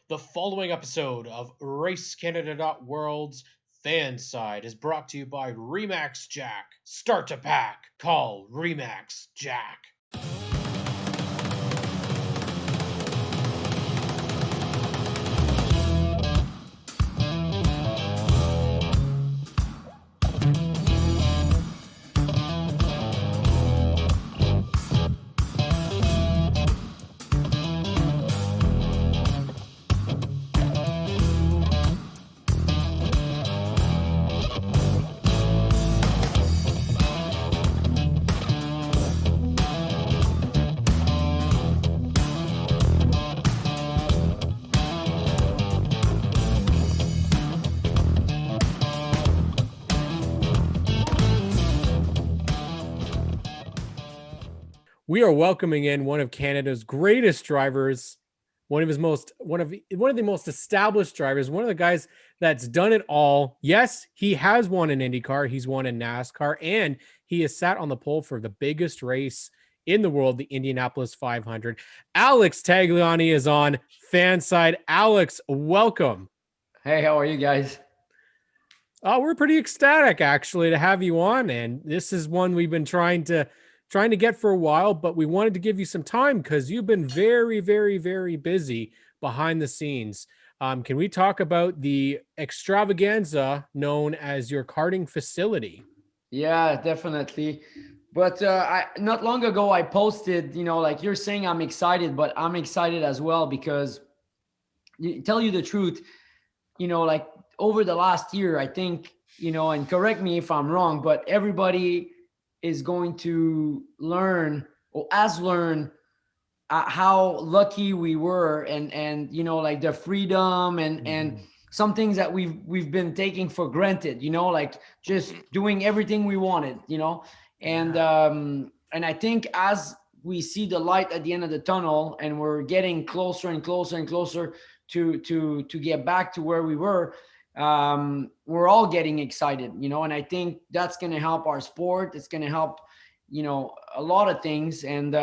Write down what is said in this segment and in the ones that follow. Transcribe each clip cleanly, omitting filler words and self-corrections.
The following episode of RaceCanada.World's Fan Side is brought to you by Remax Jack. Start to pack. Call Remax Jack. We are welcoming in one of Canada's greatest drivers, one of the most established drivers, one of the guys that's done it all. Yes, he has won an IndyCar, he's won a NASCAR, and he has sat on the pole for the biggest race in the world, the Indianapolis 500. Alex Tagliani is on Fanside. Alex, welcome. Hey, how are you guys? We're pretty ecstatic actually to have you on, and this is one we've been trying to get for a while, but we wanted to give you some time because you've been very, very, very busy behind the scenes. Can we talk about the extravaganza known as your karting facility? Yeah, definitely. But not long ago I posted, like you're saying, I'm excited, but I'm excited as well because, tell you the truth, like over the last year, I think, and correct me if I'm wrong, but everybody is going to learn or has learned how lucky we were, and like the freedom and some things that we've been taking for granted, like just doing everything we wanted, and I think as we see the light at the end of the tunnel and we're getting closer and closer and closer to get back to where we were, we're all getting excited, and I think that's going to help our sport. It's going to help, a lot of things. And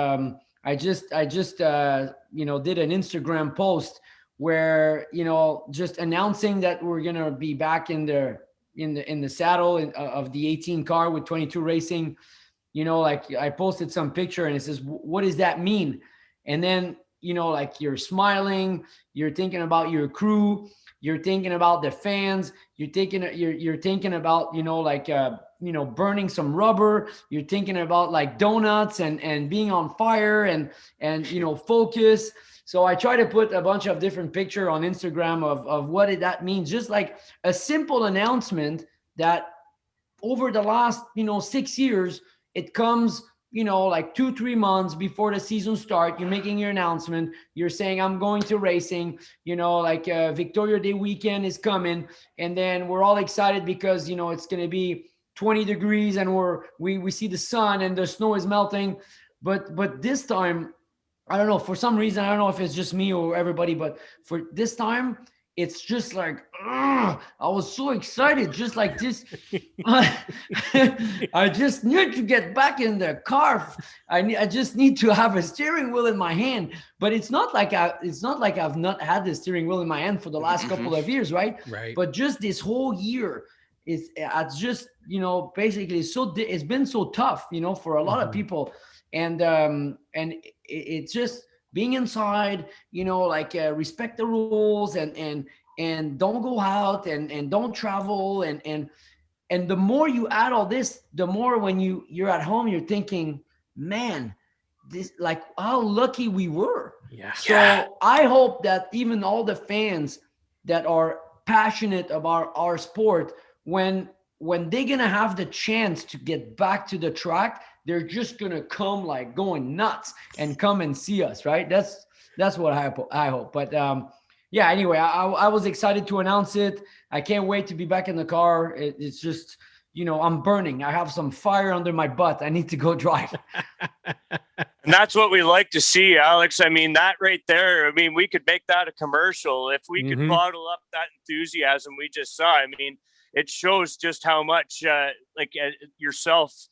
I just did an Instagram post where, just announcing that we're going to be back in the saddle of the 18 car with 22 Racing. Like I posted some picture and it says, what does that mean? And then, like you're smiling, you're thinking about your crew, you're thinking about the fans, you're thinking about, burning some rubber, you're thinking about like donuts and being on fire and focus. So I try to put a bunch of different picture on Instagram of what that means. Just like a simple announcement that over the last, 6 years, it comes, like 2-3 months before the season start, you're making your announcement. You're saying, I'm going to racing, like Victoria Day weekend is coming. And then we're all excited because, it's going to be 20 degrees and we see the sun and the snow is melting. But this time, I don't know, for some reason, I don't know if it's just me or everybody, but for this time, it's just like, I was so excited, just like this. I just need to get back in the car. I just need to have a steering wheel in my hand. But it's not like I've not had the steering wheel in my hand for the last couple of years, right? Right. But just this whole year, it's just basically it's been so tough, for a lot of people, and it's just being inside, respect the rules and don't go out and don't travel. And the more you add all this, the more when you're at home, you're thinking, man, this, like how lucky we were. Yeah. So I hope that even all the fans that are passionate about our sport, when they're going to have the chance to get back to the track, they're just going to come like going nuts and come and see us, right? That's what I hope. But yeah, anyway, I was excited to announce it. I can't wait to be back in the car. It's just, I'm burning. I have some fire under my butt. I need to go drive. And that's what we like to see, Alex. I mean, that right there, we could make that a commercial. If we could bottle up that enthusiasm we just saw, it shows just how much yourself,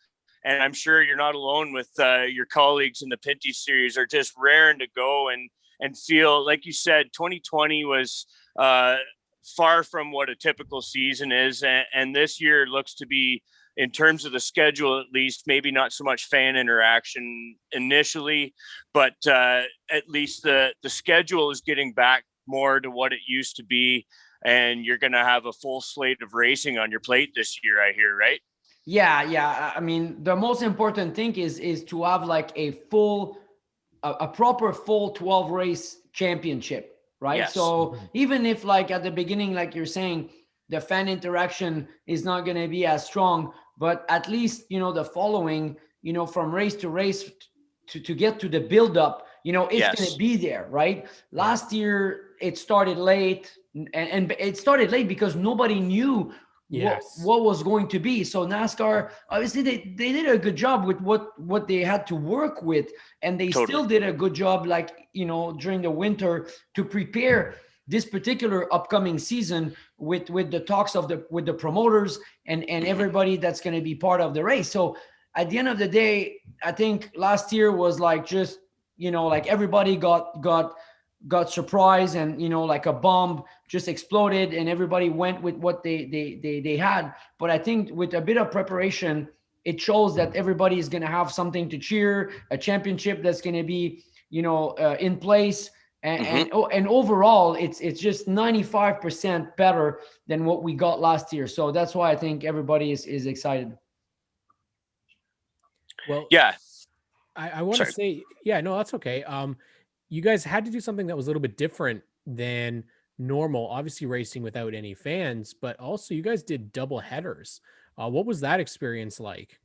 and I'm sure you're not alone with your colleagues in the Pinty series, are just raring to go and and feel like you said, 2020 was far from what a typical season is. And this year looks to be, in terms of the schedule, at least, maybe not so much fan interaction initially, but at least the schedule is getting back more to what it used to be. And you're going to have a full slate of racing on your plate this year, I hear, right? Yeah. I mean, the most important thing is to have like a proper full 12 race championship, right? Yes. So even if like at the beginning, like you're saying, the fan interaction is not going to be as strong, but at least, the following, from race to race to get to the build up, it's going to be there, right? Last year it started late, and it started late because nobody knew what was going to be. So NASCAR, obviously they did a good job with what they had to work with, and they still did a good job, like, during the winter to prepare this particular upcoming season with the talks with the promoters and everybody that's going to be part of the race. So at the end of the day, I think last year was like just, like everybody got surprised, and like a bomb just exploded, and everybody went with what they had. But I think with a bit of preparation, it shows that everybody is going to have something to cheer, a championship that's going to be, in place. And overall, it's just 95% better than what we got last year. So that's why I think everybody is excited. Well, yeah, I want to say, yeah, no, that's okay. You guys had to do something that was a little bit different than normal, obviously racing without any fans, but also you guys did double headers. What was that experience like?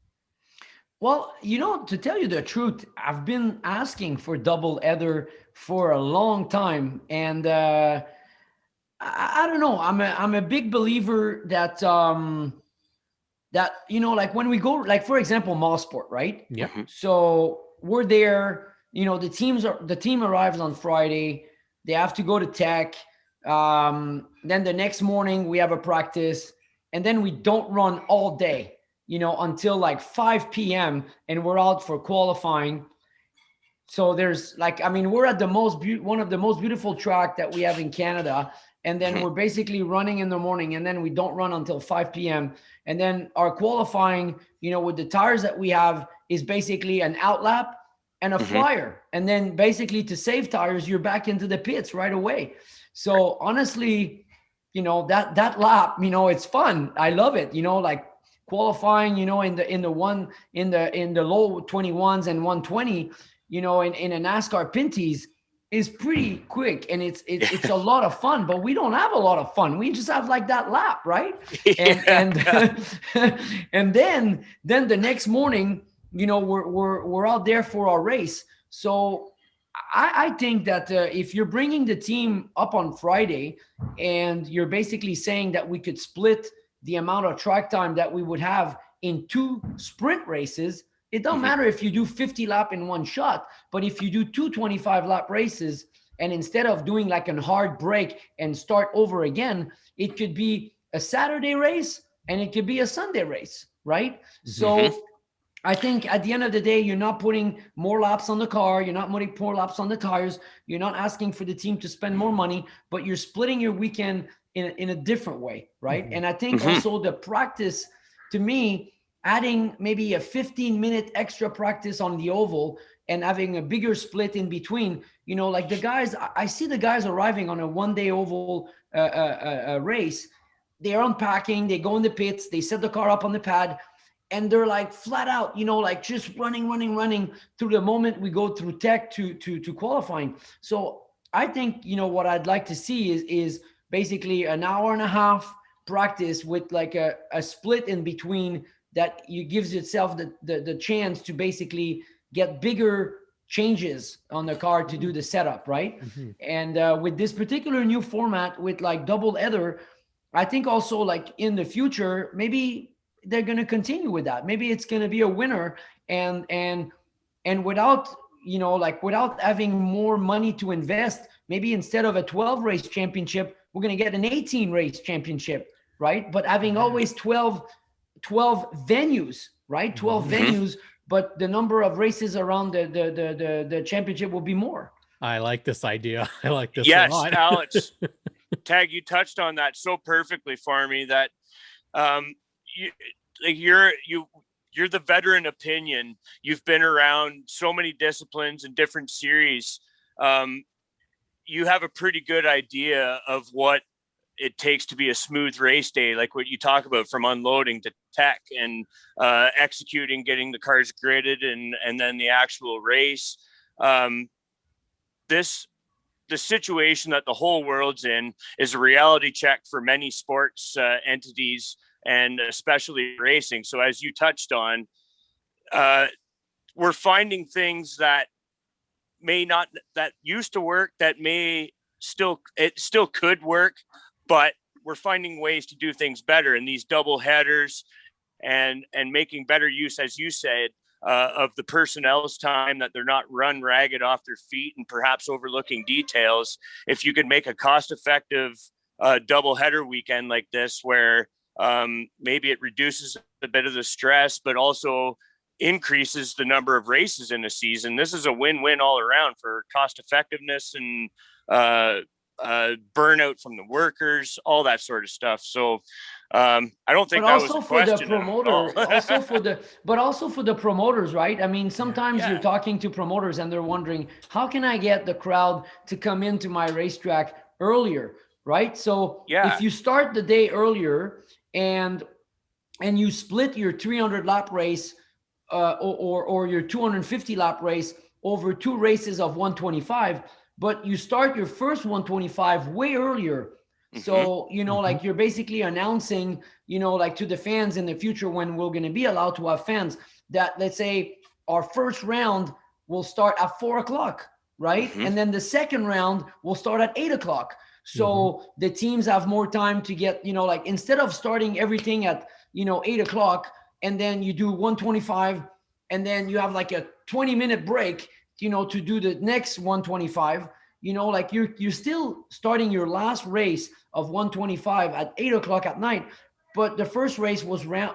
Well, to tell you the truth, I've been asking for double header for a long time, and I don't know. I'm a big believer that like when we go, like for example, Mosport, right? Yeah. So we're there. The team arrives on Friday. They have to go to tech. Then the next morning we have a practice, and then we don't run all day. Until like 5 p.m. and we're out for qualifying. So there's like, we're at one of the most beautiful track that we have in Canada. And then we're basically running in the morning, and then we don't run until 5 p.m. And then our qualifying, with the tires that we have, is basically an outlap and a flyer. And then basically to save tires, you're back into the pits right away. So honestly, that lap, it's fun. I love it. Like, qualifying, in the low 21s and 120, in a NASCAR Pinty's is pretty quick, and it's a lot of fun. But we don't have a lot of fun. We just have like that lap, right? And and then the next morning, we're out there for our race. So I think that if you're bringing the team up on Friday, and you're basically saying that we could split the amount of track time that we would have in 2 sprint races, it don't matter if you do 50 lap in one shot, but if you do 2 25 lap races, and instead of doing like a hard break and start over again, it could be a Saturday race and it could be a Sunday race, right? So I think at the end of the day, you're not putting more laps on the car. You're not putting more laps on the tires. You're not asking for the team to spend more money, but you're splitting your weekend in a different way, right? And I think also the practice, to me, adding maybe a 15-minute extra practice on the oval and having a bigger split in between, like the guys, I see the guys arriving on a one-day oval race. They're unpacking, they go in the pits, they set the car up on the pad, and they're like flat out, like just running through the moment we go through tech to qualifying. So I think, what I'd like to see is basically an hour and a half practice with like a split in between that gives itself the chance to basically get bigger changes on the car to do the setup, right? And with this particular new format with like double header, I think also like in the future, maybe they're going to continue with that. Maybe it's going to be a winner, and without, without having more money to invest, maybe instead of a 12 race championship, we're going to get an 18 race championship, right? But having always 12 venues, right? 12 venues, but the number of races around the championship will be more. I like this idea. I like this a Yes, lot. Alex, Tag, you touched on that so perfectly for me that you, like you're the veteran opinion. You've been around so many disciplines and different series. You have a pretty good idea of what it takes to be a smooth race day, like what you talk about, from unloading to tech and executing, getting the cars gridded, and then the actual race. The situation that the whole world's in is a reality check for many sports entities, and especially racing. So as you touched on, we're finding things that used to work, that still could work, but we're finding ways to do things better in these double headers, and making better use, as you said, of the personnel's time, that they're not run ragged off their feet and perhaps overlooking details. If you could make a cost-effective double header weekend like this, where maybe it reduces a bit of the stress, but also increases the number of races in a season, this is a win-win all around for cost effectiveness and burnout from the workers, all that sort of stuff. So I don't think that was a question. But also for the promoters, right? I mean, sometimes you're talking to promoters and they're wondering, how can I get the crowd to come into my racetrack earlier, right? So if you start the day earlier and you split your 300 lap race or your 250 lap race over 2 races of 125, but you start your first 125 way earlier. So, like you're basically announcing, like to the fans in the future, when we're going to be allowed to have fans, that let's say our first round will start at 4 o'clock, right? And then the second round will start at 8 o'clock. So the teams have more time to get, like instead of starting everything at, 8 o'clock, and then you do 125, and then you have like a 20-minute break, to do the next 125, like you're still starting your last race of 125 at 8 o'clock at night, but the first race was run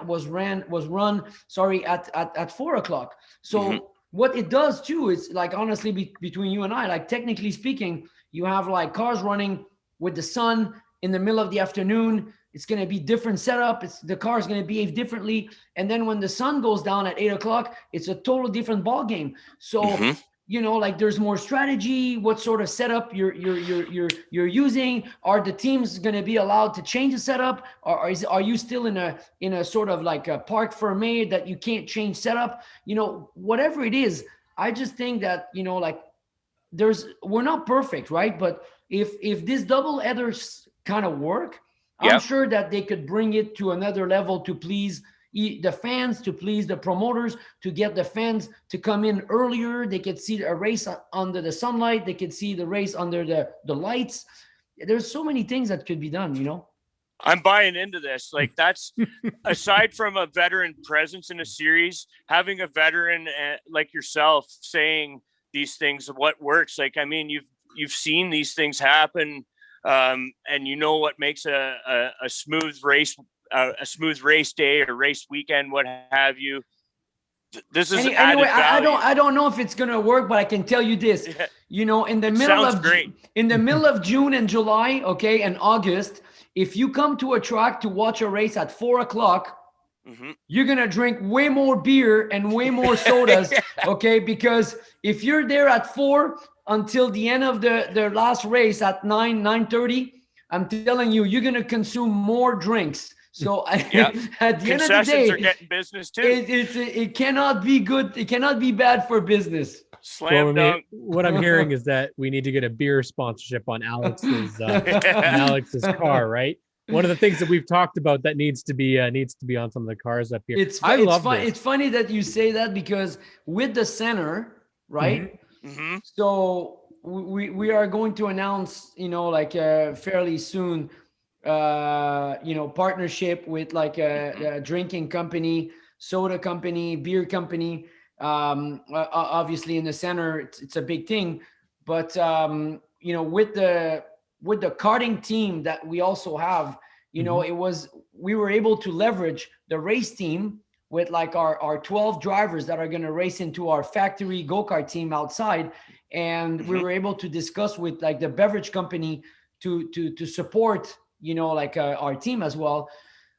at 4 o'clock. So what it does too is, like, honestly, between you and I, like technically speaking, you have like cars running with the sun in the middle of the afternoon. It's going to be different setup. The car is going to behave differently. And then when the sun goes down at 8 o'clock, it's a total different ball game. So, like there's more strategy, what sort of setup you're using. Are the teams going to be allowed to change the setup? Or are you still in a sort of like a parc fermé that you can't change setup? Whatever it is, I just think that, like we're not perfect, right? But if this double headers kind of work, I'm sure that they could bring it to another level to please the fans, to please the promoters, to get the fans to come in earlier. They could see a race under the sunlight. They could see the race under the lights. There's so many things that could be done, I'm buying into this. Like, that's aside from a veteran presence in a series, having a veteran like yourself saying these things of what works. Like, I mean, you've seen these things happen. And what makes a smooth race day or race weekend, what have you. This is anyway. I don't know if it's gonna work, but I can tell you this. In the middle of June and July, okay, and August, if you come to a track to watch a race at 4 o'clock, you're gonna drink way more beer and way more sodas, okay? Because if you're there at 4 until the end of the last race at 9:30, I'm telling you, you're gonna consume more drinks. So at the end of the day, are getting business too. It cannot be good. It cannot be bad for business. Slam dunk. What I'm hearing is that we need to get a beer sponsorship on Alex's car, right? One of the things that we've talked about that needs to be on some of the cars up here. It's funny that you say that, because with the center, right? So we are going to announce, fairly soon, partnership with like a drinking company, soda company, beer company. Obviously in the center, it's a big thing, but with the karting team that we also have, we were able to leverage the race team with like our 12 drivers that are going to race into our factory go-kart team outside. and we were able to discuss with like the beverage company to support, like our team as well.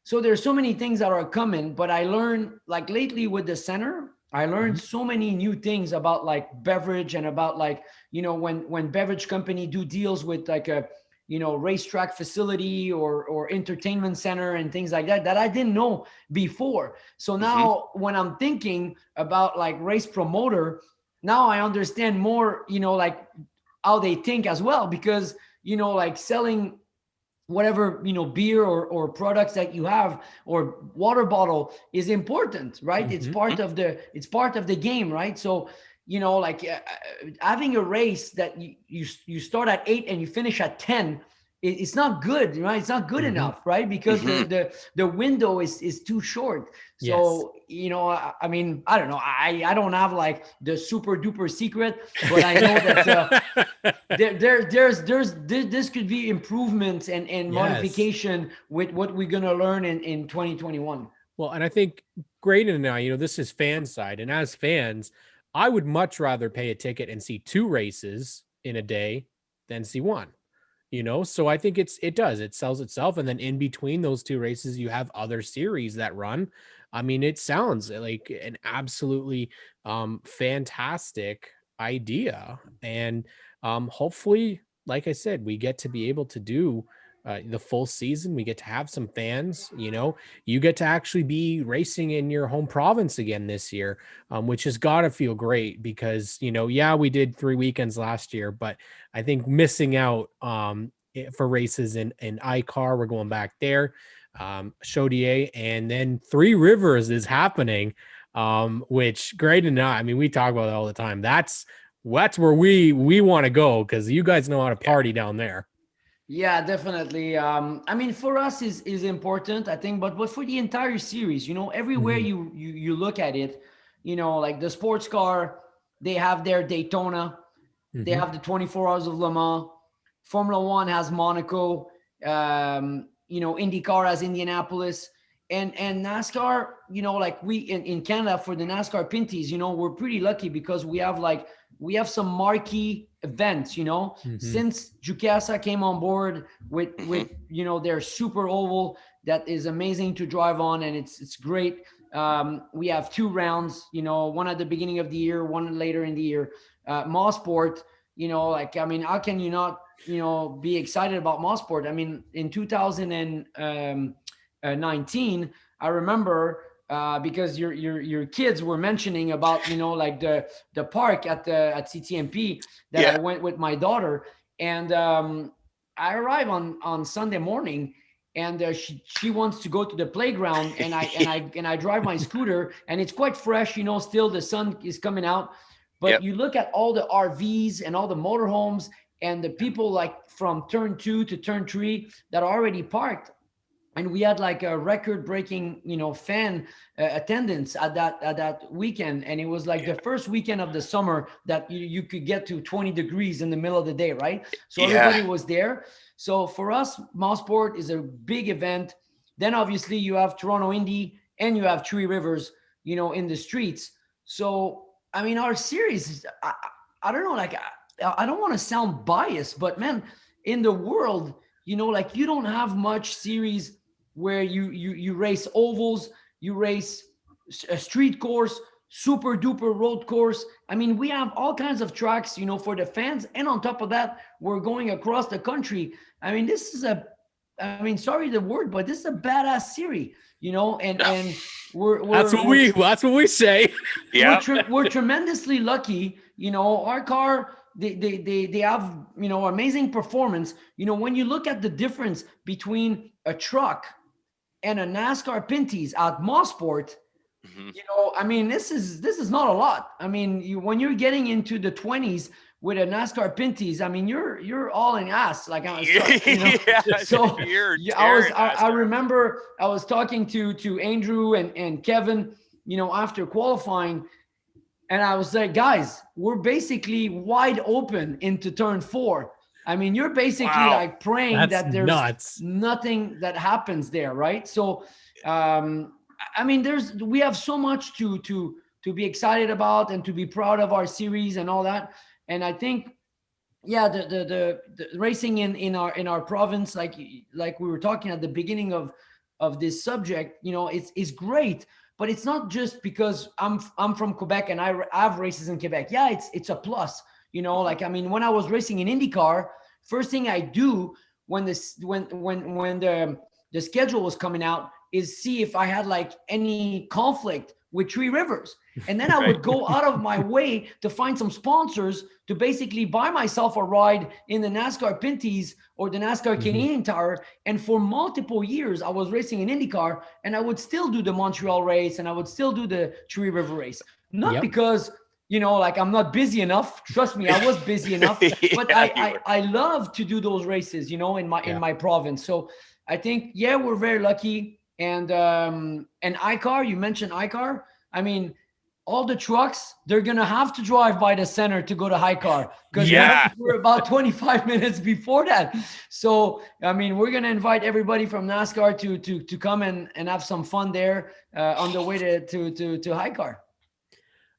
So there's so many things that are coming, but I learned like lately with the center, I learned so many new things about like beverage and about like, when beverage company do deals with like a, racetrack facility or entertainment center and things like that I didn't know before. So now when I'm thinking about like race promoter, now I understand more, like how they think as well, because, like selling whatever, beer or products that you have or water bottle is important, right? It's part of the game, right? So, like having a race that you start at 8 and you finish at 10, it's not good, right? It's not good enough, right? Because the window is too short. So, I mean, I don't know. I don't have like the super duper secret, but I know that this could be improvements and modification with what we're gonna learn in 2021. Well, and I think Graydon and I, this is fan side, and as fans, I would much rather pay a ticket and see 2 races in a day than see 1. So I think it sells itself. And then in between those 2 races, you have other series that run. I mean, it sounds like an absolutely fantastic idea. And hopefully, like I said, we get to be able to do the full season. We get to have some fans, you get to actually be racing in your home province again this year, which has got to feel great because, we did 3 weekends last year, but I think missing out for races in I-Car, we're going back there, Chaudier, and then Three Rivers is happening, which Graydon and I mean, we talk about it all the time. That's where we want to go because you guys know how to party down there. Yeah, definitely. I mean, for us is important, I think, but for the entire series, everywhere you look at it, like the sports car, they have their Daytona, they have the 24 Hours of Le Mans, Formula One has Monaco, IndyCar has Indianapolis, and NASCAR, like we in Canada for the NASCAR Pinties, we're pretty lucky because we have some marquee events, since Jukasa came on board with their super oval that is amazing to drive on, and it's great. We have 2 rounds, one at the beginning of the year, one later in the year. Mosport, I mean, how can you not be excited about Mosport? I mean, in 2019, I remember because your kids were mentioning about like the park at CTMP that I went with my daughter, and I arrive on Sunday morning, and she wants to go to the playground, and I drive my scooter, and it's quite fresh, still the sun is coming out, but you look at all the RVs and all the motorhomes and the people like from turn 2 to turn 3 that are already parked. And we had like a record-breaking, fan attendance at that weekend, and it was like the first weekend of the summer that you could get to 20 degrees in the middle of the day, right? So everybody was there. So for us, Mosport is a big event. Then obviously you have Toronto Indy and you have Three Rivers, in the streets. So I mean, our series, I don't know, like I don't want to sound biased, but man, in the world, like you don't have much series where you race ovals, you race a street course, super duper road course. I mean, we have all kinds of tracks, for the fans. And on top of that, we're going across the country. I mean, this is sorry the word, but this is a badass series, and that's what we say. Yeah. We're tremendously lucky, our car, they have, amazing performance. When you look at the difference between a truck and a NASCAR Pinties at Mosport, I mean, this is not a lot. I mean, when you're getting into the 20s with a NASCAR Pinties, I mean, you're all in ass. Like I was, so I remember I was talking to Andrew and Kevin, after qualifying, and I was like, guys, we're basically wide open into turn 4. I mean, you're basically like praying that there's nothing that happens there, right? So, I mean, we have so much to be excited about and to be proud of our series and all that. And I think, yeah, the racing in our province, like we were talking at the beginning of this subject, it's great, but it's not just because I'm from Quebec and I have races in Quebec. Yeah, it's a plus, like, I mean, when I was racing in IndyCar, first thing I do when the schedule was coming out is see if I had like any conflict with Three Rivers. And then I would go out of my way to find some sponsors to basically buy myself a ride in the NASCAR Pinties or the NASCAR Canadian Tower. And for multiple years, I was racing in IndyCar, and I would still do the Montreal race, and I would still do the Three River race. Not because, like I'm not busy enough. Trust me, I was busy enough, but I love to do those races, in my province. So I think, we're very lucky. And I-CAR, you mentioned I-CAR. I mean, all the trucks, they're going to have to drive by the center to go to I-CAR, because we're about 25 minutes before that. So, I mean, we're going to invite everybody from NASCAR to come and have some fun there on the way to I-CAR.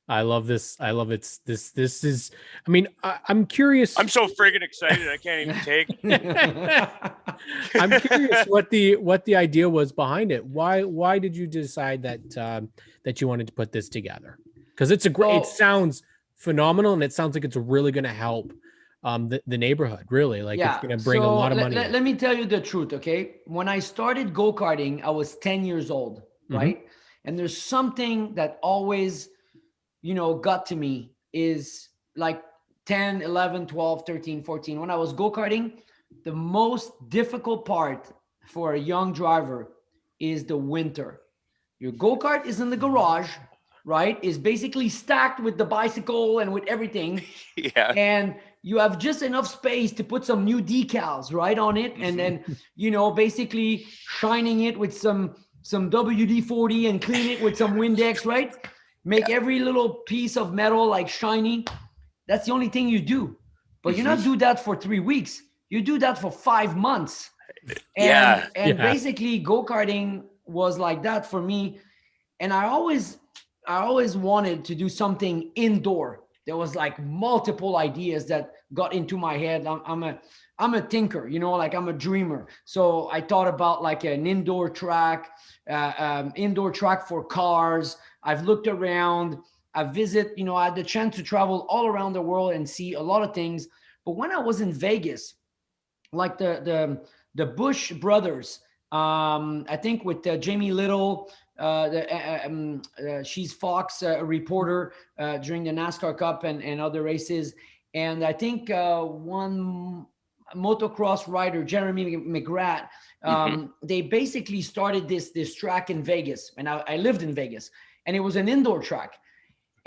I love this. I love it. This is, I mean, I'm curious. I'm so friggin' excited. I can't even take it. I'm curious what the idea was behind it. Why did you decide that you wanted to put this together? Because it's it sounds phenomenal, and it sounds like it's really going to help the neighborhood, really. Like, it's going to bring a lot of money. Let me tell you the truth, okay? When I started go-karting, I was 10 years old, right? And there's something that always got to me is like 10, 11, 12, 13, 14. When I was go-karting, the most difficult part for a young driver is the winter. Your go-kart is in the garage, right? Is basically stacked with the bicycle and with everything. Yeah. And you have just enough space to put some new decals right on it. And then, basically shining it with some WD-40 and clean it with some Windex, right? Make every little piece of metal like shiny. That's the only thing you do. But you not do that for 3 weeks. You do that for 5 months. And basically go-karting was like that for me. And I always wanted to do something indoor. There was like multiple ideas that got into my head. I'm a thinker, like I'm a dreamer. So I thought about like an indoor track for cars. I've looked around, I had the chance to travel all around the world and see a lot of things. But when I was in Vegas, like the Bush brothers, I think with Jamie Little, she's Fox reporter during the NASCAR Cup and other races. And I think one motocross rider, Jeremy McGrath, they basically started this track in Vegas. And I lived in Vegas. And it was an indoor track,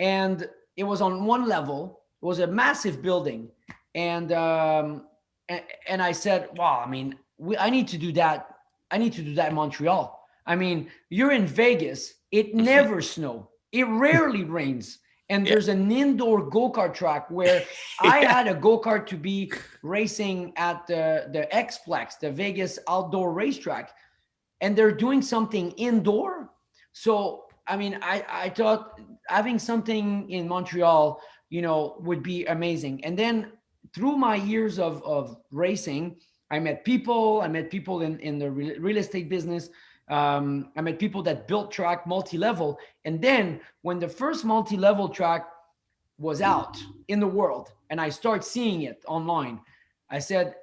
and it was on one level. It was a massive building, and I said, "Wow, I mean, I need to do that. I need to do that in Montreal. I mean, you're in Vegas. It never snows. It rarely rains, and there's an indoor go-kart track where I had a go-kart to be racing at the Xplex, the Vegas outdoor racetrack, and they're doing something indoor. So." I mean, I thought having something in Montreal, would be amazing. And then through my years of racing, I met people in the real estate business. I met people that built track multi-level. And then when the first multi-level track was out in the world and I start seeing it online, I said,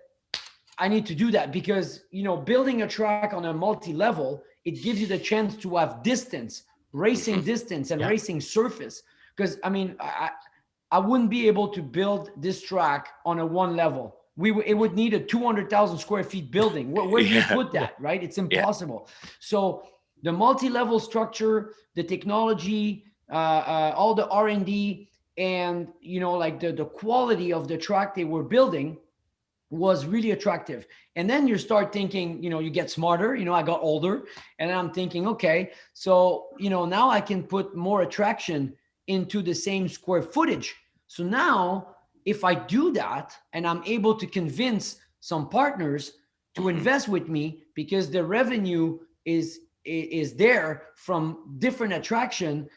I need to do that because, building a track on a multi-level, it gives you the chance to have distance, racing distance and racing surface. Because I mean, I wouldn't be able to build this track on a one level. It would need a 200,000 square feet building. Where do you put that, right? It's impossible. So the multi-level structure, the technology, all the R&D, and like the quality of the track they were building was really attractive. And then you start thinking, you get smarter. I got older, and I'm thinking, okay, so now I can put more attraction into the same square footage. So now if I do that and I'm able to convince some partners to invest with me because the revenue is there from different attraction,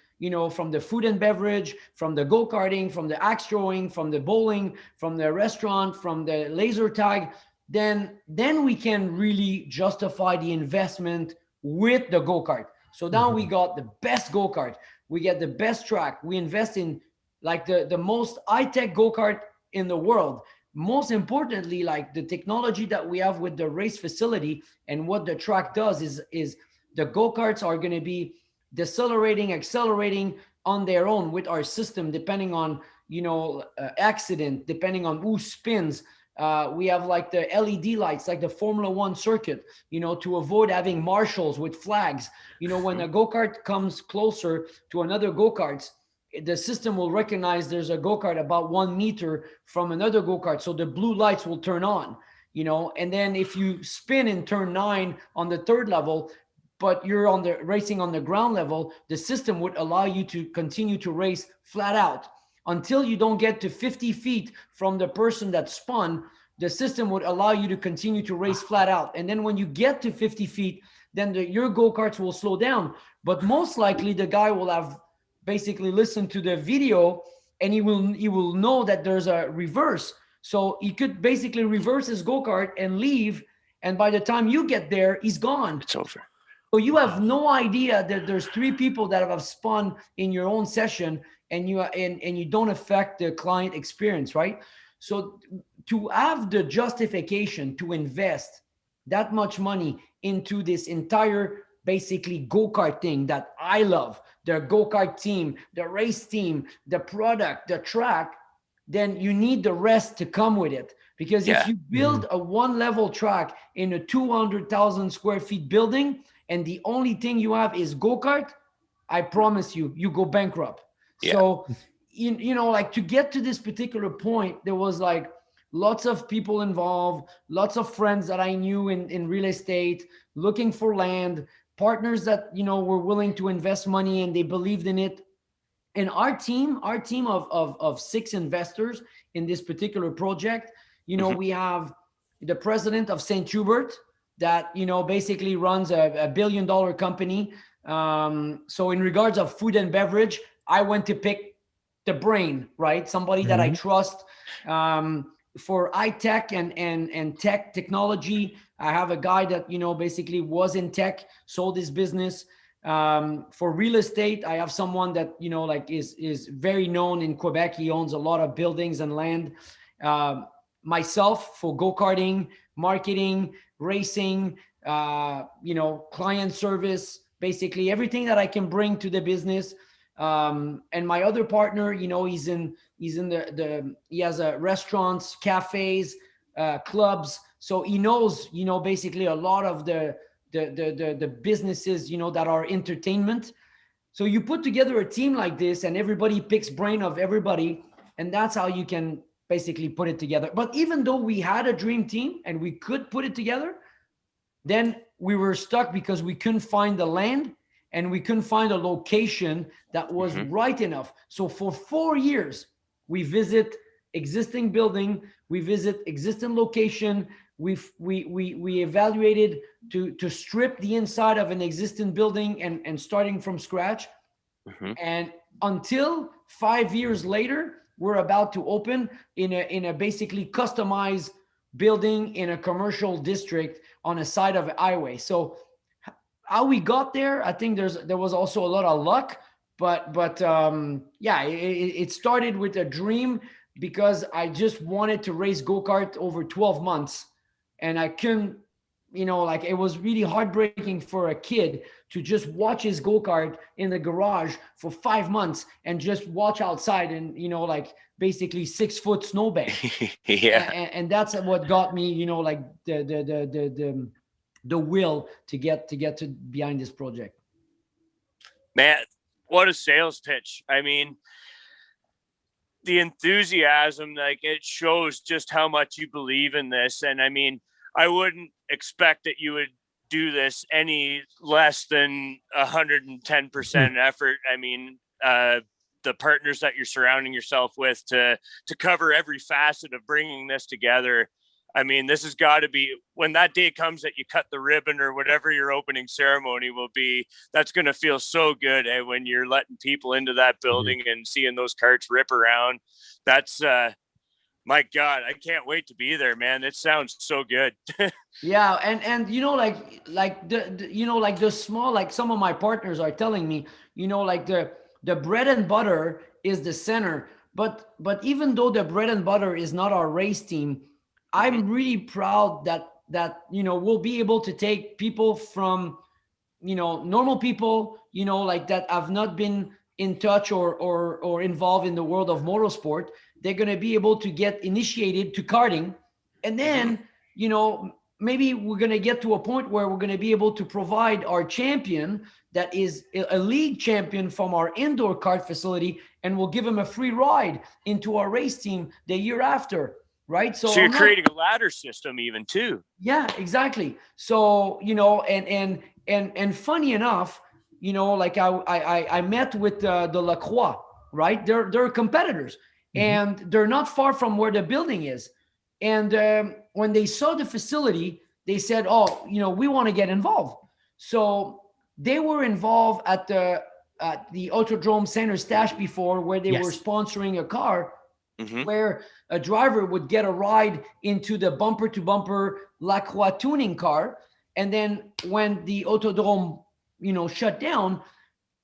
from the food and beverage, from the go-karting, from the axe throwing, from the bowling, from the restaurant, from the laser tag, then we can really justify the investment with the go-kart. So now we got the best go-kart, we get the best track, we invest in like the most high-tech go-kart in the world. Most importantly, like the technology that we have with the race facility, and what the track does is the go-karts are going to be decelerating, accelerating on their own with our system, depending on accident, depending on who spins. We have like the LED lights, like the Formula One circuit, to avoid having marshals with flags. When a go-kart comes closer to another go-karts, the system will recognize there's a go-kart about 1 meter from another go-kart. So the blue lights will turn on, and then if you spin in turn 9 on the 3rd level, but you're racing on the ground level, the system would allow you to continue to race flat out until you don't get to 50 feet from the person that spun. The system would allow you to continue to race flat out. And then when you get to 50 feet, then your go-karts will slow down. But most likely the guy will have basically listened to the video, and he will know that there's a reverse. So he could basically reverse his go-kart and leave. And by the time you get there, he's gone. It's over. So you have no idea that there's 3 people that have spun in your own session, and you don't affect the client experience, right? So to have the justification to invest that much money into this entire basically go-kart thing that I love, the go-kart team, the race team, the product, the track, then you need the rest to come with it. Because if you build a 1-level track in a 200,000 square feet building, and the only thing you have is go-kart, I promise you go bankrupt. So, like to get to this particular point, there was like lots of people involved, lots of friends that I knew in real estate, looking for land, partners that, were willing to invest money and they believed in it. And our team of 6 investors in this particular project, we have the president of St. Hubert that, basically runs a $1 billion company. So in regards of food and beverage, I went to pick the brain, right? Somebody that I trust. For high tech and technology, I have a guy that, basically was in tech, sold his business. For real estate, I have someone that, is very known in Quebec. He owns a lot of buildings and land. Myself for go-karting, marketing, racing, client service, basically everything that I can bring to the business. And my other partner, he has restaurants, cafes, clubs. So he knows, basically a lot of the businesses, that are entertainment. So you put together a team like this and everybody picks brain of everybody. And that's how you can basically put it together. But even though we had a dream team and we could put it together, then we were stuck because we couldn't find the land and we couldn't find a location that was right enough. So for 4 years, we visit existing building, we visit existing location, we evaluated to strip the inside of an existing building and starting from scratch. And until 5 years later, we're about to open in a basically customized building in a commercial district on a side of a highway. So how we got there, I think there was also a lot of luck, but it started with a dream because I just wanted to race go-kart over 12 months, and I couldn't, it was really heartbreaking for a kid to just watch his go-kart in the garage for 5 months and just watch outside and, basically 6 foot snowbank. And that's what got me, the will to get to behind this project. Man, what a sales pitch. I mean, the enthusiasm, like it shows just how much you believe in this. And I mean, I wouldn't expect that you would do this any less than 110% effort. I mean, the partners that you're surrounding yourself with to cover every facet of bringing this together. I mean, this has got to be, when that day comes that you cut the ribbon or whatever your opening ceremony will be, that's going to feel so good. And when you're letting people into that building and seeing those carts rip around, that's, my God, I can't wait to be there, man. It sounds so good. Yeah, and you know, like the you know, like the small, like some of my partners are telling me, you know, like the bread and butter is the center. But even though the bread and butter is not our race team, I'm really proud that you know, we'll be able to take people from, you know, normal people, you know, like that have not been in touch or involved in the world of motorsport. They're going to be able to get initiated to karting, and then you know, maybe we're going to get to a point where we're going to be able to provide our champion that is a league champion from our indoor kart facility, and we'll give him a free ride into our race team the year after, right? So you're creating a ladder system even too. Yeah, exactly. So, you know, and funny enough, you know, like I met with the Lacroix, right? They're competitors, and they're not far from where the building is. And when they saw the facility, they said, "Oh, you know, we want to get involved." So they were involved at the Autodrome Center Stash before, where they were sponsoring a car, where a driver would get a ride into the bumper to bumper Lacroix tuning car. And then when the Autodrome, you know, shut down,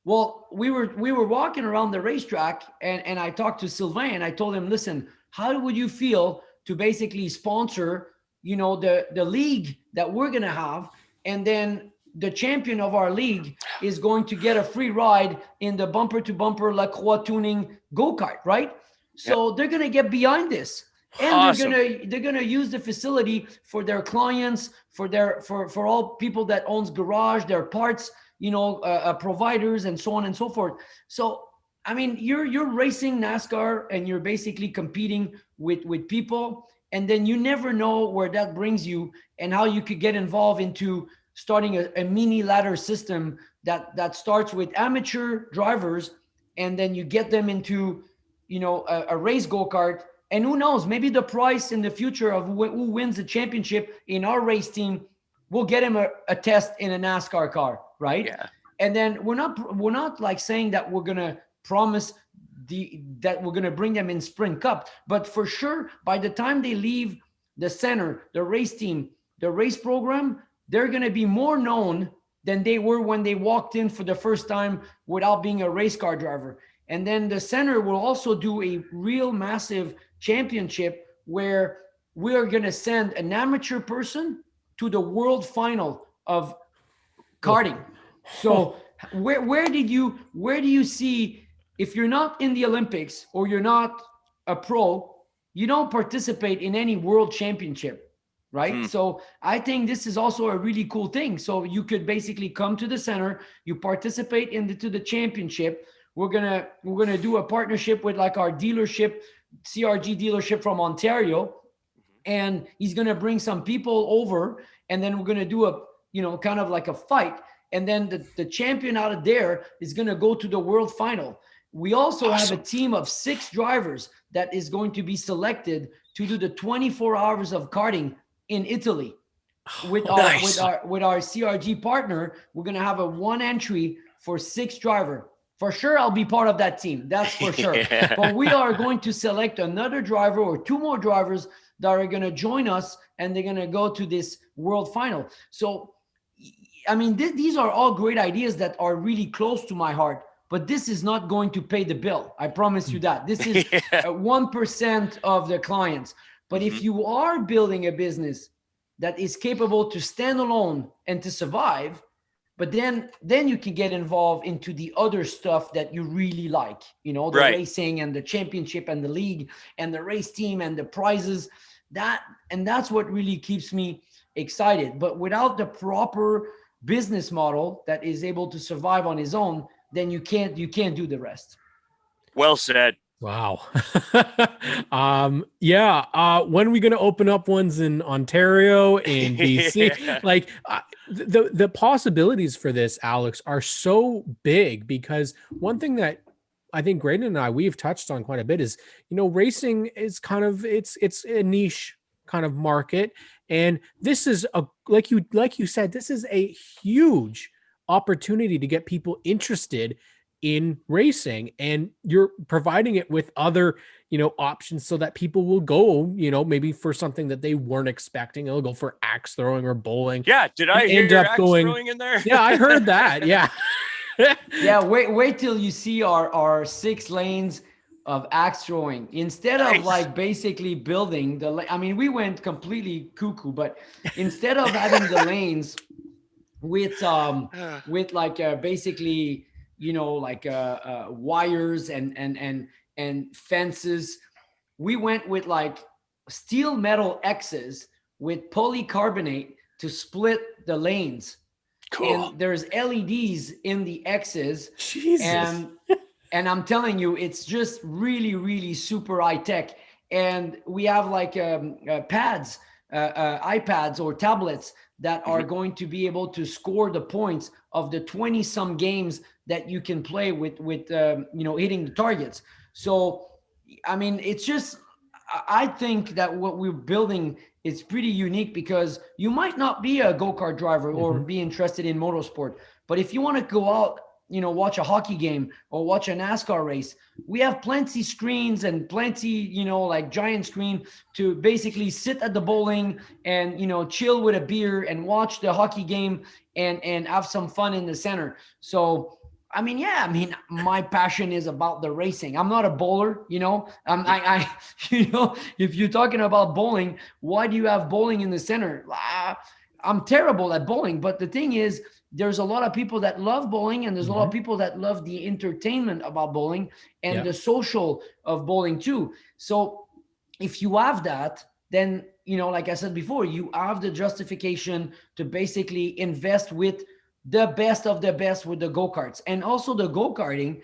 well, we were walking around the racetrack, and I talked to Sylvain, and I told him, listen, how would you feel to basically sponsor, you know, the league that we're going to have, and then the champion of our league is going to get a free ride in the bumper to bumper Lacroix tuning go-kart, right? So they're going to get behind this, and they're going to use the facility for their clients, for all people that owns garage, their parts, you know, providers, and so on and so forth. So, I mean, you're racing NASCAR, and you're basically competing with people, and then you never know where that brings you, and how you could get involved into starting a mini ladder system that starts with amateur drivers, and then you get them into, you know, a race go-kart, and who knows, maybe the price in the future of who wins the championship in our race team will get him a test in a NASCAR car, right? Yeah. And then we're not like saying that we're gonna promise that we're gonna bring them in Sprint Cup, but for sure, by the time they leave the center, the race team, the race program, they're gonna be more known than they were when they walked in for the first time without being a race car driver. And then the center will also do a real massive championship where we are going to send an amateur person to the world final of karting. So where do you see, if you're not in the Olympics or you're not a pro, you don't participate in any world championship, right? So I think this is also a really cool thing. So you could basically come to the center, you participate into the championship. We're gonna do a partnership with like our dealership, CRG dealership from Ontario, and he's gonna bring some people over, and then we're gonna do a, you know, kind of like a fight, and then the champion out of there is gonna go to the world final. We also have a team of 6 drivers that is going to be selected to do the 24 hours of karting in Italy. With our CRG partner, we're gonna have a 1 entry for 6 driver. For sure, I'll be part of that team. That's for sure. But we are going to select another driver or 2 more drivers that are going to join us, and they're going to go to this world final. So, I mean, these are all great ideas that are really close to my heart, but this is not going to pay the bill. I promise you that. This is 1% of the clients. But if you are building a business that is capable to stand alone and to survive, but then you can get involved into the other stuff that you really like, you know, the racing and the championship and the league and the race team and the prizes. That's what really keeps me excited. But without the proper business model that is able to survive on its own, then you can't do the rest. Well said. Wow. When are we going to open up ones in Ontario, in BC? Like the possibilities for this, Alex, are so big, because one thing that I think Graydon and we've touched on quite a bit is, you know, racing is kind of, it's a niche kind of market. And this is like you said, this is a huge opportunity to get people interested in racing, and you're providing it with other, options so that people will go, maybe for something that they weren't expecting. They'll go for axe throwing or bowling. Yeah. Did I hear end up axe going throwing in there? Yeah, I heard that. Yeah. Yeah, wait till you see our 6 lanes of axe throwing. Instead of Nice. like basically building I mean, we went completely cuckoo, but instead of having the lanes with like basically, like wires and fences, we went with like steel metal X's with polycarbonate to split the lanes. Cool. And there's LEDs in the X's. Jesus. And I'm telling you, it's just really, really super high tech. And we have like pads, iPads or tablets that are going to be able to score the points of the 20 some games that you can play with hitting the targets. So, I mean, it's just, I think that what we're building is pretty unique, because you might not be a go-kart driver or be interested in motorsport, but if you want to go out, watch a hockey game or watch a NASCAR race, we have plenty screens and plenty, like giant screen to basically sit at the bowling and, chill with a beer and watch the hockey game and have some fun in the center. So, I mean, my passion is about the racing. I'm not a bowler, I if you're talking about bowling, why do you have bowling in the center? I'm terrible at bowling, but the thing is, there's a lot of people that love bowling, and there's a lot of people that love the entertainment about bowling and the social of bowling too. So if you have that, then, like I said before, you have the justification to basically invest with the best of the best with the go-karts. And also the go-karting,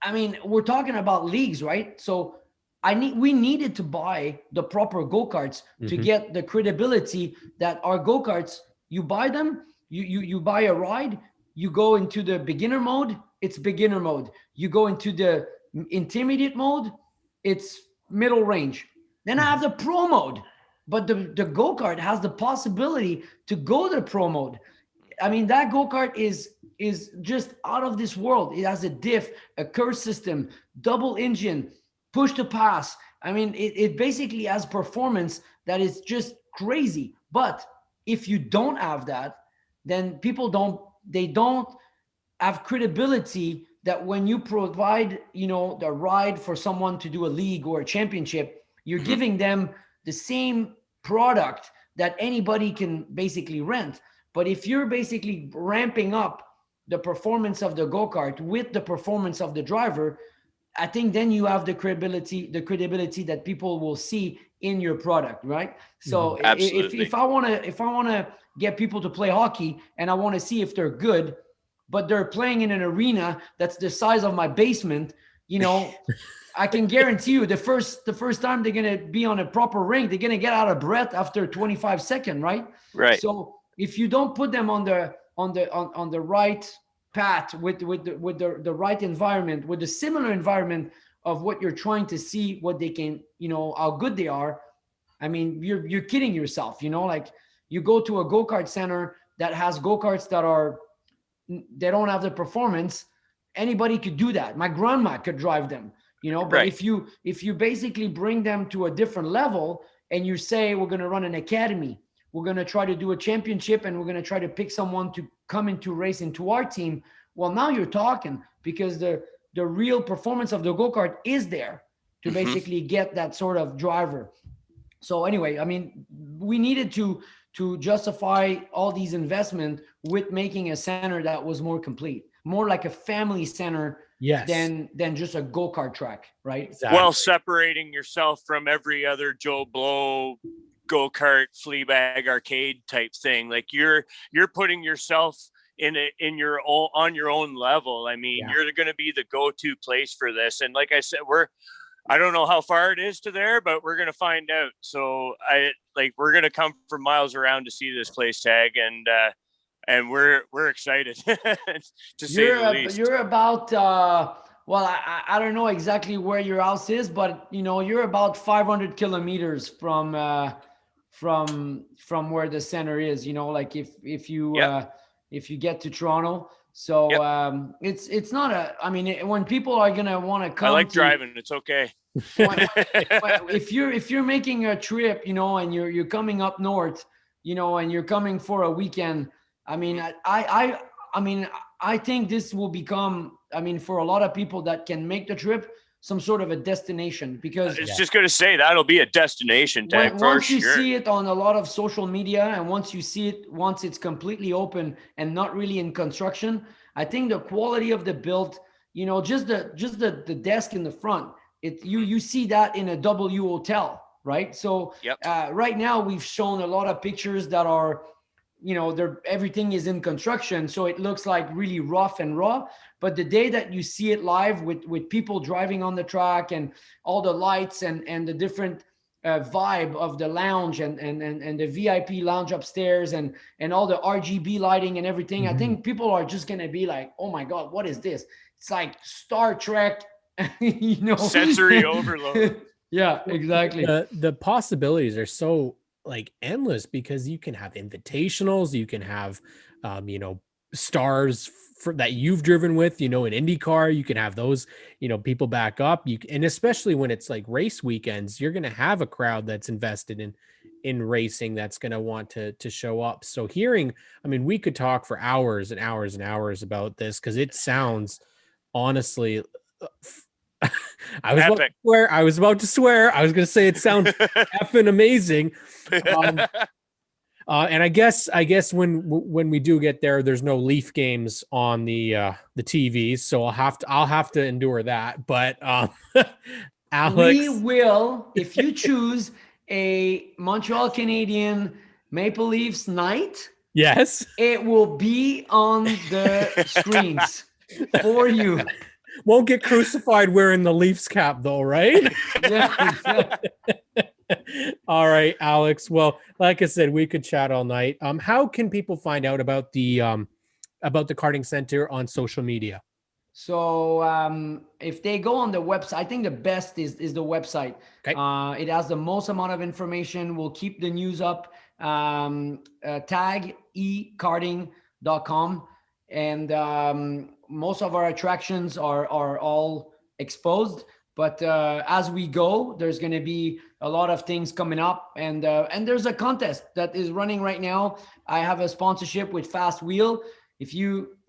I mean, we're talking about leagues, right? So we needed to buy the proper go-karts to get the credibility that our go-karts, you buy them, you buy a ride, you go into the beginner mode, it's beginner mode. You go into the intermediate mode, it's middle range. Then I have the pro mode, but the go-kart has the possibility to go to the pro mode. I mean, that go-kart is just out of this world. It has a diff, a curse system, double engine, push to pass. I mean, it basically has performance that is just crazy. But if you don't have that, then people don't have credibility that when you provide, the ride for someone to do a league or a championship, you're giving them the same product that anybody can basically rent. But if you're basically ramping up the performance of the go-kart with the performance of the driver, I think then you have the credibility that people will see in your product, right? So if I want to get people to play hockey and I want to see if they're good, but they're playing in an arena that's the size of my basement, I can guarantee you the first time they're going to be on a proper rink, they're going to get out of breath after 25 seconds, right? Right. So if you don't put them on the right path with the right environment, with the similar environment of what you're trying to see, what they can, how good they are, I mean, you're kidding yourself, like you go to a go-kart center that has go-karts they don't have the performance. Anybody could do that. My grandma could drive them, but right. if you basically bring them to a different level and you say, we're going to run an academy, we're going to try to do a championship, and we're going to try to pick someone to come into race into our team. Well, now you're talking, because the real performance of the go-kart is there to basically get that sort of driver. So anyway, I mean, we needed to justify all these investment with making a center that was more complete, more like a family center than just a go-kart track, right? Exactly. Well, separating yourself from every other Joe Blow go-kart Fleabag arcade type thing. Like you're putting yourself on your own level. I mean, you're going to be the go-to place for this. And like I said, I don't know how far it is to there, but we're going to find out. So we're going to come from miles around to see this place, Tag, and we're excited to say the least. You're about well, I don't know exactly where your house is, but you're about 500 kilometers from where the center is. Like Yep. if you get to Toronto. So Yep. it's not I mean, when people are gonna want to I come like to driving. It's okay. if you're making a trip, and you're coming up north, and you're coming for a weekend. I mean, I mean, I think this will become, for a lot of people that can make the trip, some sort of a destination, because It's just going to say that'll be a destination tag for once you sure. see it on a lot of social media, and once it's completely open and not really in construction, I think the quality of the build, just the desk in the front, you see that in a W hotel, right? So Yep. right now we've shown a lot of pictures that are, everything is in construction, so it looks like really rough and raw. But the day that you see it live with people driving on the track, and all the lights and the different vibe of the lounge, and the VIP lounge upstairs, and all the RGB lighting and everything, I think people are just gonna be like, oh my god, what is this? It's like Star Trek. Sensory overload. Yeah, exactly. The possibilities are so like endless, because you can have invitationals, you can have stars that you've driven with, in IndyCar. You can have those, people back up. And especially when it's like race weekends, you're going to have a crowd that's invested in racing, that's going to want to show up. So we could talk for hours and hours and hours about this, because it sounds, honestly, I was about to swear. I was going to say it sounds effing amazing. And I guess when we do get there, there's no Leaf games on the TVs, so I'll have to endure that. But Alex, we will, if you choose a Montreal Canadian Maple Leafs night. Yes, it will be on the screens for you. Won't get crucified wearing the Leafs cap, though, right? Yeah. All right, Alex. Well, like I said, we could chat all night. How can people find out about the karting center on social media? So if they go on the website, I think the best is the website. Okay. It has the most amount of information. We'll keep the news up. Tag E-Karting.com. And most of our attractions are all exposed. But as we go, there's going to be a lot of things coming up. And there's a contest that is running right now. I have a sponsorship with Fast Wheel. If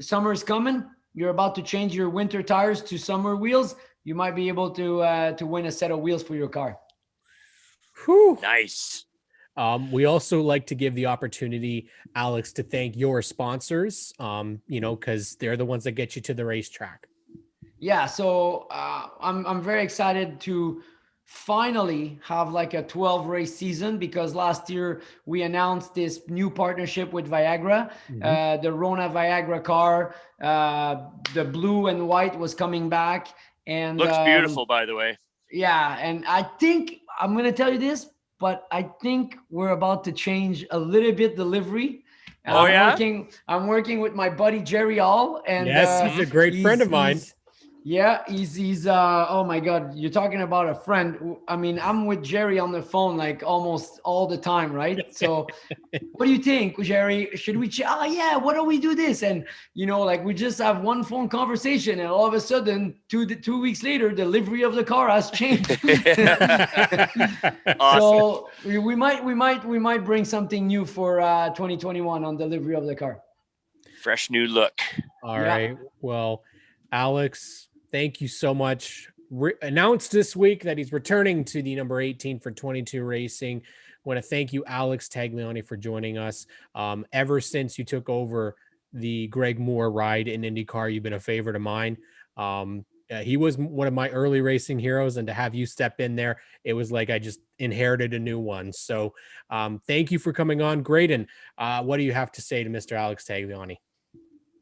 summer's coming, you're about to change your winter tires to summer wheels, you might be able to win a set of wheels for your car. Whew. Nice. We also like to give the opportunity, Alex, to thank your sponsors, because they're the ones that get you to the racetrack. Yeah, so I'm very excited to finally have like a 12 race season, because last year we announced this new partnership with Viagra. The Rona Viagra car, the blue and white was coming back, and looks beautiful, by the way. Yeah, and I think I'm gonna tell you this, but I think we're about to change a little bit the livery. I'm working with my buddy Jerry All, and yes, he's a great friend of mine. He's oh my god, you're talking about a friend. I mean, I'm with Jerry on the phone like almost all the time, right? So what do you think, Jerry? Should we why don't we do this? And like we just have one phone conversation, and all of a sudden 2 weeks later the livery of the car has changed. Awesome. So we might bring something new for 2021 on the livery of the car. Fresh new look. All right. Well, Alex, thank you so much. Announced this week that he's returning to the number 18 for 22 Racing. I want to thank you, Alex Tagliani, for joining us. Ever since you took over the Greg Moore ride in IndyCar, you've been a favorite of mine. He was one of my early racing heroes, and to have you step in there, it was like I just inherited a new one. So thank you for coming on. Graydon, what do you have to say to Mr. Alex Tagliani?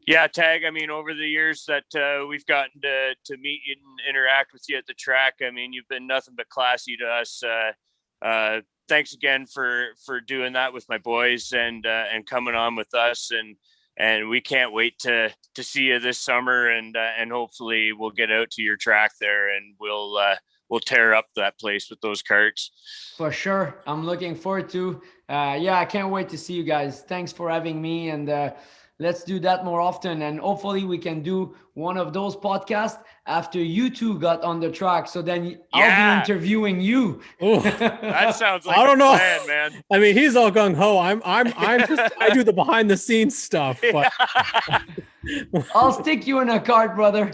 Yeah, Tag, I mean, over the years that we've gotten to meet you and interact with you at the track, I mean, you've been nothing but classy to us. Thanks again for doing that with my boys and coming on with us. And and we can't wait to see you this summer, and hopefully we'll get out to your track there, and we'll tear up that place with those karts. For sure. I'm looking forward to. I can't wait to see you guys. Thanks for having me, and let's do that more often. And hopefully we can do one of those podcasts after you two got on the track. So then I'll be interviewing you. That sounds like I don't know, plan, man. I mean, he's all gung ho. I'm just I do the behind the scenes stuff. But I'll stick you in a cart, brother.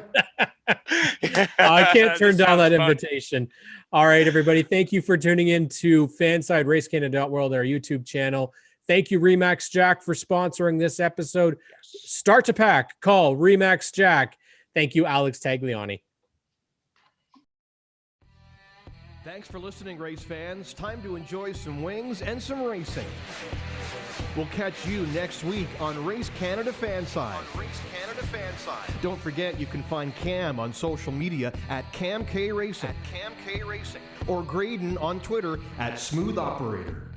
I can't turn down that invitation. All right, everybody. Thank you for tuning in to Fanside Race Canada World, our YouTube channel. Thank you, Remax Jack, for sponsoring this episode. Start to pack. Call Remax Jack. Thank you, Alex Tagliani. Thanks for listening, race fans. Time to enjoy some wings and some racing. We'll catch you next week on Race Canada Fanside. Don't forget, you can find Cam on social media at Cam K Racing. Or Graydon on Twitter at Smooth Operator.